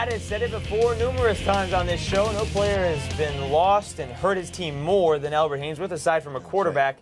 Pat has said it before numerous times on this show. No player has been lost and hurt his team more than Albert Haynesworth, aside from a quarterback.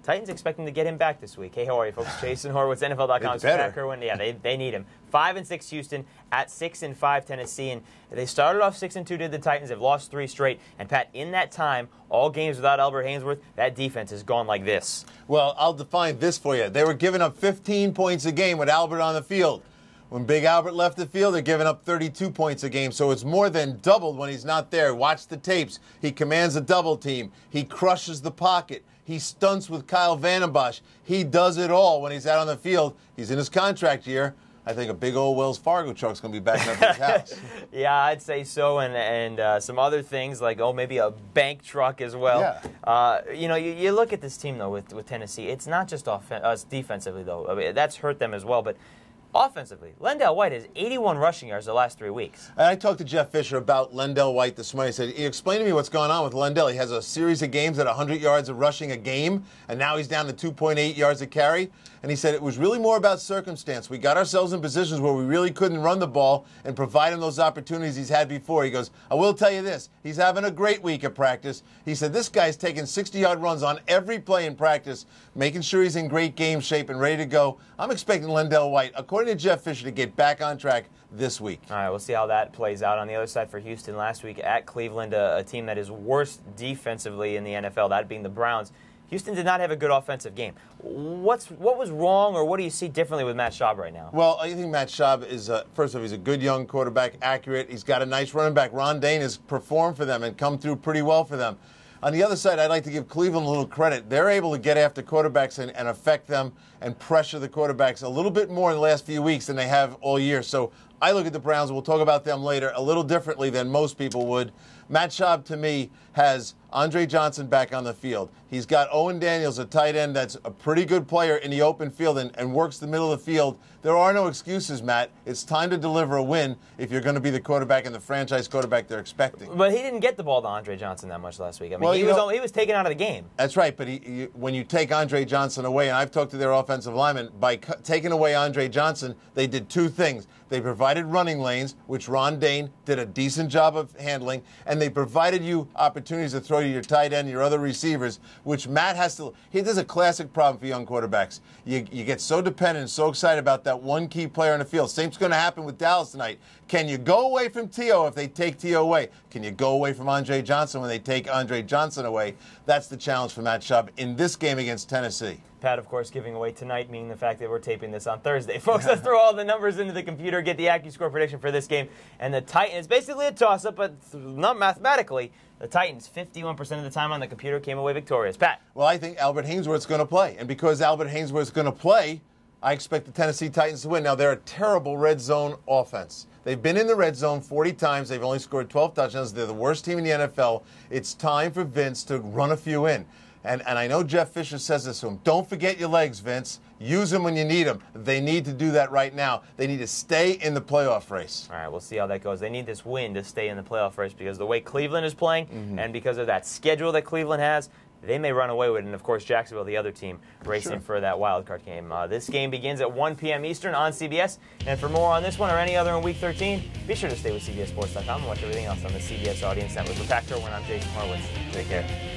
Titans expecting to get him back this week. Hey, how are you, folks? Jason Horowitz, NFL.com's Pat Kirwan. Yeah, they need him. 5-6 Houston, at 6-5 Tennessee, and they started off 6-2. Did the Titans? They've lost 3 straight. And Pat, in that time, all games without Albert Haynesworth, that defense has gone like this. Well, I'll define this for you. They were giving up 15 points a game with Albert on the field. When Big Albert left the field, they're giving up 32 points a game, so it's more than doubled when he's not there. Watch the tapes. He commands a double team. He crushes the pocket. He stunts with Kyle Vandenbosch. He does it all when he's out on the field. He's in his contract year. I think a big old Wells Fargo truck's going to be backing up his house. Yeah, I'd say so, and some other things like, maybe a bank truck as well. Yeah. You look at this team, though, with Tennessee. It's not just defensively, though. I mean, that's hurt them as well, but offensively, Lendell White has 81 rushing yards the last 3 weeks. And I talked to Jeff Fisher about Lendell White this morning. He said, explain to me what's going on with Lendell. He has a series of games at 100 yards of rushing a game, and now he's down to 2.8 yards a carry. And he said it was really more about circumstance. We got ourselves in positions where we really couldn't run the ball and provide him those opportunities he's had before. He goes, I will tell you this. He's having a great week at practice. He said this guy's taking 60-yard runs on every play in practice, making sure he's in great game shape and ready to go. I'm expecting Lendell White, according to Jeff Fisher, to get back on track this week. All right, we'll see how that plays out. On the other side for Houston last week at Cleveland, a team that is worst defensively in the NFL, that being the Browns. Houston did not have a good offensive game. What was wrong, or what do you see differently with Matt Schaub right now? Well, I think Matt Schaub is, first of all, he's a good young quarterback, accurate. He's got a nice running back. Ron Dane has performed for them and come through pretty well for them. On the other side, I'd like to give Cleveland a little credit. They're able to get after quarterbacks and affect them and pressure the quarterbacks a little bit more in the last few weeks than they have all year. So I look at the Browns, we'll talk about them later, a little differently than most people would. Matt Schaub, to me, has Andre Johnson back on the field. He's got Owen Daniels, a tight end that's a pretty good player in the open field and works the middle of the field. There are no excuses, Matt. It's time to deliver a win if you're going to be the quarterback and the franchise quarterback they're expecting. But he didn't get the ball to Andre Johnson that much last week. I mean, well, he was taken out of the game. That's right, but when you take Andre Johnson away, and I've talked to their offensive linemen, by taking away Andre Johnson, they did 2 things. They provided running lanes, which Ron Dane did a decent job of handling, and they provided you opportunities to throw to your tight end, your other receivers, which Matt has to. This is a classic problem for young quarterbacks. You get so dependent and so excited about that one key player on the field. Same's going to happen with Dallas tonight. Can you go away from T.O. if they take T.O. away? Can you go away from Andre Johnson when they take Andre Johnson away? That's the challenge for Matt Schaub in this game against Tennessee. Pat, of course, giving away tonight, meaning the fact that we're taping this on Thursday. Folks, let's throw all the numbers into the computer, get the AccuScore prediction for this game. And the Titans, basically a toss-up, but not mathematically. The Titans, 51% of the time on the computer, came away victorious. Pat? Well, I think Albert Haynesworth's going to play. And because Albert Haynesworth's going to play, I expect the Tennessee Titans to win. Now, they're a terrible red zone offense. They've been in the red zone 40 times. They've only scored 12 touchdowns. They're the worst team in the NFL. It's time for Vince to run a few in. And I know Jeff Fisher says this to him. Don't forget your legs, Vince. Use them when you need them. They need to do that right now. They need to stay in the playoff race. All right, we'll see how that goes. They need this win to stay in the playoff race because the way Cleveland is playing and because of that schedule that Cleveland has, they may run away with it. And, of course, Jacksonville, the other team, racing for that wild card game. This game begins at 1 p.m. Eastern on CBS. And for more on this one or any other in Week 13, be sure to stay with CBSSports.com and watch everything else on the CBS Audience Network. For Pat Kirwan, I'm Jason Horowitz. Take care.